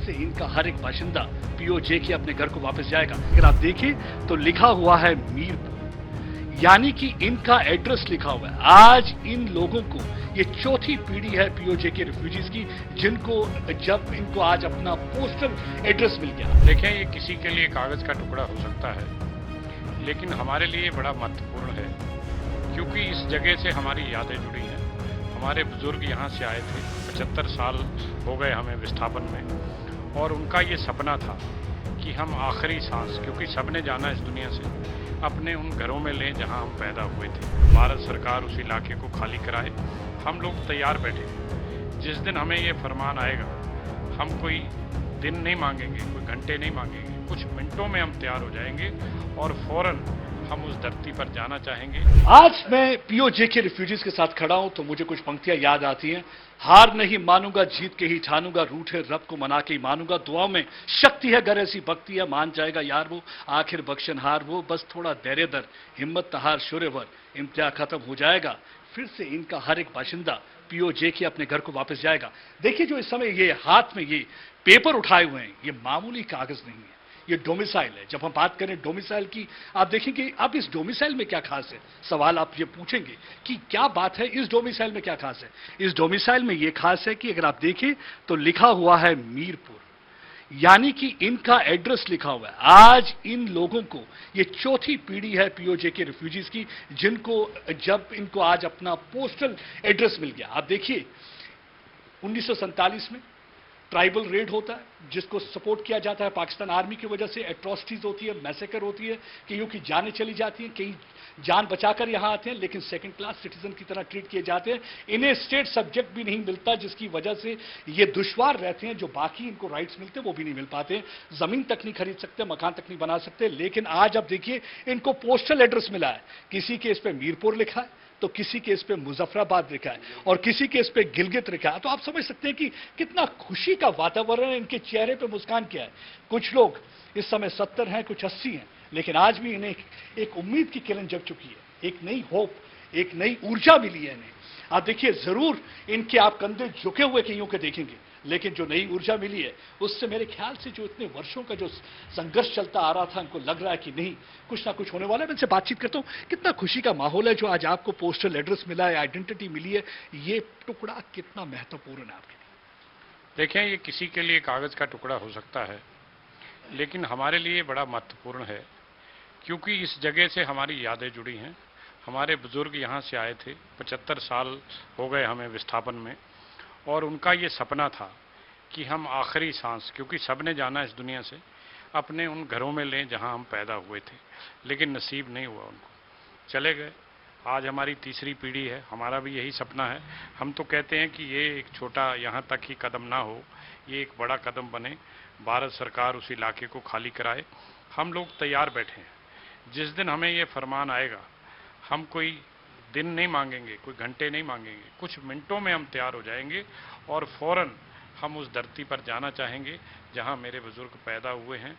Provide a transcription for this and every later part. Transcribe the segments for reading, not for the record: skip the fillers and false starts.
से इनका हर एक बाशिंदा पीओजे के अपने घर को वापस जाएगा। अगर आप देखें तो लिखा हुआ है मीरपुर, यानी कि इनका एड्रेस लिखा हुआ है। आज इन लोगों को ये चौथी पीढ़ी है पीओजे के रिफ्यूजीज की, जिनको जब इनको आज अपना पोस्टल एड्रेस मिल गया। देखें, ये किसी के लिए कागज का टुकड़ा हो सकता है, लेकिन हमारे लिए बड़ा महत्वपूर्ण है, क्योंकि इस जगह से हमारी यादें जुड़ी हैं। हमारे बुजुर्ग यहाँ से आए थे, 75 साल हो गए हमें विस्थापन में, और उनका ये सपना था कि हम आखिरी सांस, क्योंकि सबने जाना इस दुनिया से, अपने उन घरों में लें जहाँ हम पैदा हुए थे। भारत सरकार उस इलाके को खाली कराए। हम लोग तैयार बैठे। जिस दिन हमें ये फरमान आएगा, हम कोई दिन नहीं मांगेंगे, कोई घंटे नहीं मांगेंगे, कुछ मिनटों में हम तैयार हो जाएंगे और फौरन हम उस धरती पर जाना चाहेंगे। आज मैं पीओजे के रिफ्यूजीज के साथ खड़ा हूं तो मुझे कुछ पंक्तियां याद आती हैं। हार नहीं मानूंगा, जीत के ही ठानूंगा, रूठे रब को मना के ही मानूंगा, दुआओं में शक्ति है, गर ऐसी भक्ति है, मान जाएगा यार वो, आखिर बख्शनहार वो, बस थोड़ा धैर्य धर, हिम्मत तहार शुरेवर, इम्तिया खत्म हो जाएगा, फिर से इनका हर एक बाशिंदा पीओजे के अपने घर को वापस जाएगा। देखिए, जो इस समय ये हाथ में ये पेपर उठाए हुए हैं, ये मामूली कागज नहीं है, ये डोमिसाइल है। जब हम बात करें डोमिसाइल की, आप देखेंगे अब इस डोमिसाइल में क्या खास है। सवाल आप ये पूछेंगे कि क्या बात है, इस डोमिसाइल में क्या खास है। इस डोमिसाइल में ये खास है कि अगर आप देखें तो लिखा हुआ है मीरपुर, यानी कि इनका एड्रेस लिखा हुआ है। आज इन लोगों को ये चौथी पीढ़ी है पीओजे के रिफ्यूजीज की, जिनको जब इनको आज अपना पोस्टल एड्रेस मिल गया। आप देखिए, 1947 में ट्राइबल रेड होता है, जिसको सपोर्ट किया जाता है पाकिस्तान आर्मी की वजह से। एट्रोसिटीज होती है, मैसेकर होती है, कईयों की जानें चली जाती हैं, कई जान बचाकर यहां आते हैं, लेकिन सेकंड क्लास सिटीजन की तरह ट्रीट किए जाते हैं। इन्हें स्टेट सब्जेक्ट भी नहीं मिलता, जिसकी वजह से ये दुश्वार रहते हैं। जो बाकी इनको राइट्स मिलते हैं वो भी नहीं मिल पाते। जमीन तक नहीं खरीद सकते, मकान तक नहीं बना सकते। लेकिन आज अब देखिए, इनको पोस्टल एड्रेस मिला है। किसी केस पे मीरपुर लिखा है, तो किसी केस पे मुजफ्फराबाद लिखा है, और किसी केस पे गिलगित लिखा है। तो आप समझ सकते हैं कि कितना खुशी का वातावरण है, इनके चेहरे पे मुस्कान क्या है। कुछ लोग इस समय 70 हैं, कुछ 80 हैं, लेकिन आज भी इन्हें एक उम्मीद की किरण जग चुकी है, एक नई होप, एक नई ऊर्जा मिली है इन्हें। आप देखिए, जरूर इनके आप कंधे झुके हुए कईयों के देखेंगे, लेकिन जो नई ऊर्जा मिली है उससे मेरे ख्याल से जो इतने वर्षों का जो संघर्ष चलता आ रहा था, उनको लग रहा है कि नहीं, कुछ ना कुछ होने वाला है। मैं इनसे बातचीत करता हूं, कितना खुशी का माहौल है जो आज आपको पोस्टल एड्रेस मिला है, आइडेंटिटी मिली है, ये टुकड़ा कितना महत्वपूर्ण है आपके लिए। देखें, ये किसी के लिए कागज का टुकड़ा हो सकता है, लेकिन हमारे लिए बड़ा महत्वपूर्ण है, क्योंकि इस जगह से हमारी यादें जुड़ी हैं। हमारे बुजुर्ग यहाँ से आए थे, 75 साल हो गए हमें विस्थापन में, और उनका ये सपना था कि हम आखिरी सांस, क्योंकि सबने जाना इस दुनिया से, अपने उन घरों में लें जहां हम पैदा हुए थे, लेकिन नसीब नहीं हुआ, उनको चले गए। आज हमारी तीसरी पीढ़ी है, हमारा भी यही सपना है। हम तो कहते हैं कि ये एक छोटा यहाँ तक ही कदम ना हो, ये एक बड़ा कदम बने। भारत सरकार उस इलाके को खाली कराए। हम लोग तैयार बैठे हैं। जिस दिन हमें ये फरमान आएगा, हम कोई दिन नहीं मांगेंगे, कोई घंटे नहीं मांगेंगे, कुछ मिनटों में हम तैयार हो जाएंगे और फौरन हम उस धरती पर जाना चाहेंगे जहां मेरे बुजुर्ग पैदा हुए हैं,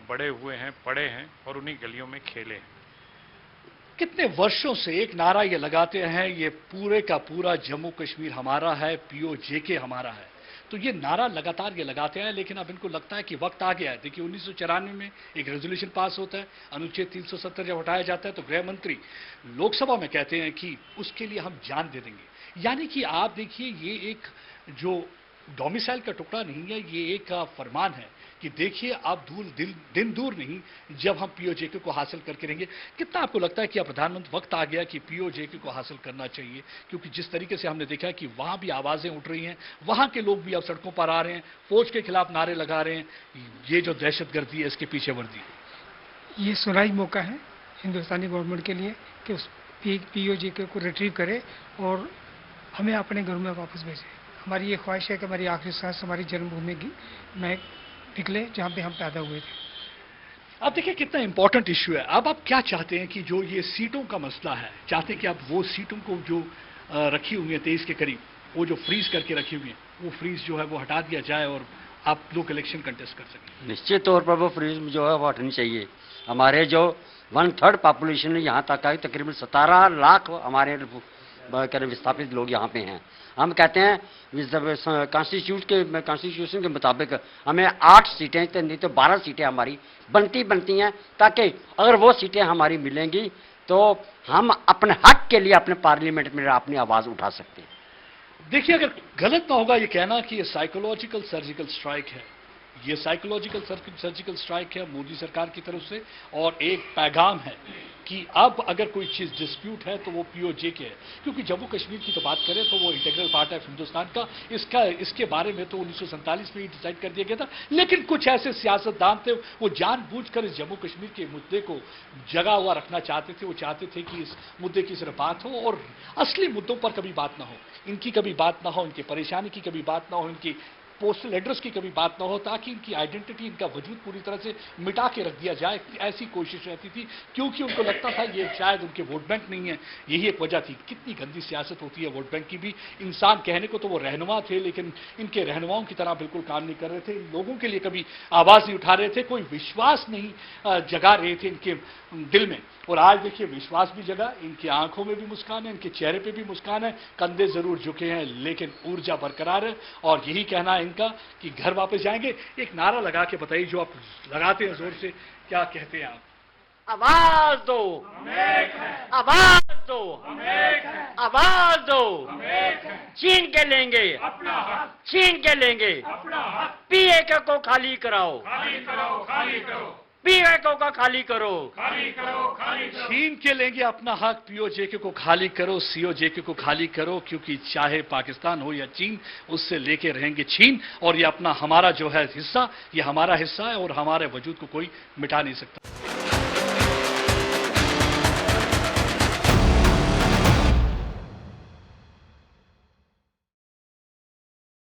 बड़े हुए हैं, पढ़े हैं और उन्हीं गलियों में खेले हैं। कितने वर्षों से एक नारा ये लगाते हैं, ये पूरे का पूरा जम्मू कश्मीर हमारा है, पीओजे हमारा है। तो ये नारा लगातार ये लगाते हैं, लेकिन अब इनको लगता है कि वक्त आ गया है। देखिए, 1994 में एक रेजोल्यूशन पास होता है, अनुच्छेद 370 जब हटाया जाता है, तो गृह मंत्री लोकसभा में कहते हैं कि उसके लिए हम जान दे देंगे। यानी कि आप देखिए, ये एक जो डोमिसाइल का टुकड़ा नहीं है, ये एक फरमान है कि देखिए, आप दिन दूर नहीं जब हम पीओजे को हासिल करके रहेंगे। कितना आपको लगता है कि अब प्रधानमंत्री वक्त आ गया कि पीओजे को हासिल करना चाहिए, क्योंकि जिस तरीके से हमने देखा है कि वहां भी आवाजें उठ रही हैं, वहां के लोग भी अब सड़कों पर आ रहे हैं, फौज के खिलाफ नारे लगा रहे हैं, ये जो दहशतगर्दी है इसके पीछे वर्दी है। ये सुनहरी मौका है हिंदुस्तानी गवर्नमेंट के लिए कि उस पीओजे को रिट्रीव करे और हमें अपने घरों में वापस भेजे। हमारी ये ख्वाहिश है कि हमारी आखिरी सांस हमारी जन्मभूमि में निकले जहाँ पे हम पैदा हुए थे। अब देखिए, कितना इंपॉर्टेंट इश्यू है। अब आप क्या चाहते हैं कि जो ये सीटों का मसला है, चाहते हैं कि आप वो सीटों को जो रखी हुई है 23 के करीब, वो जो फ्रीज करके रखी हुई है, वो फ्रीज जो है वो हटा दिया जाए और आप लोग इलेक्शन कंटेस्ट कर सकें। निश्चित तौर पर वो फ्रीज जो है वो हटनी चाहिए। हमारे जो 1/3 पॉपुलेशन यहाँ तक आई, तकरीबन 17 लाख हमारे विस्थापित लोग यहाँ पे हैं। हम कहते हैं कॉन्स्टिट्यूशन के मुताबिक हमें 8 सीटें तो नहीं तो 12 सीटें हमारी बनती हैं, ताकि अगर वो सीटें हमारी मिलेंगी तो हम अपने हक के लिए अपने पार्लियामेंट में अपनी आवाज़ उठा सकते हैं। देखिए, अगर गलत ना होगा ये कहना कि ये साइकोलॉजिकल सर्जिकल स्ट्राइक है, ये साइकोलॉजिकल सर्जिकल स्ट्राइक है मोदी सरकार की तरफ से, और एक पैगाम है कि अब अगर कोई चीज़ डिस्प्यूट है तो वो पीओजे के है, क्योंकि जम्मू कश्मीर की तो बात करें तो वो इंटीग्रल पार्ट है हिंदुस्तान का। इसके बारे में तो 1947 में ही डिसाइड कर दिया गया था, लेकिन कुछ ऐसे सियासतदान थे वो जानबूझकर इस जम्मू कश्मीर के मुद्दे को जगा हुआ रखना चाहते थे। वो चाहते थे कि इस मुद्दे की सिर्फ बात हो और असली मुद्दों पर कभी बात ना हो, इनकी कभी बात ना हो, इनकी परेशानी की कभी बात ना हो, इनकी पोस्टल एड्रेस की कभी बात ना हो, ताकि इनकी आइडेंटिटी, इनका वजूद पूरी तरह से मिटा के रख दिया जाए। ऐसी कोशिश रहती थी, क्योंकि उनको लगता था ये शायद उनके वोट बैंक नहीं है। यही एक वजह थी। कितनी गंदी सियासत होती है वोट बैंक की भी। इंसान कहने को तो वो रहनुमा थे, लेकिन इनके रहनुमाओं की तरह बिल्कुल काम नहीं कर रहे थे, लोगों के लिए कभी आवाज़ नहीं उठा रहे थे, कोई विश्वास नहीं जगा रहे थे इनके दिल में। और आज देखिए विश्वास भी जगा, इनकी आंखों में भी मुस्कान है, इनके चेहरे पे भी मुस्कान है, कंधे जरूर झुके हैं लेकिन ऊर्जा बरकरार है। और यही कहना है इनका कि घर वापस जाएंगे। एक नारा लगा के बताइए जो आप लगाते हैं जोर से, क्या कहते हैं आप? आवाज दो, आवाज दो, आवाज दो, छीन के लेंगे, छीन के लेंगे, पीएके को खाली कराओ, पीएके को खाली करो, छीन के लेंगे अपना हक, पीओजेके को खाली करो, सीओजेके को खाली करो, क्योंकि चाहे पाकिस्तान हो या चीन, उससे लेके रहेंगे छीन। और ये अपना हमारा जो है हिस्सा, ये हमारा हिस्सा है और हमारे वजूद को कोई मिटा नहीं सकता।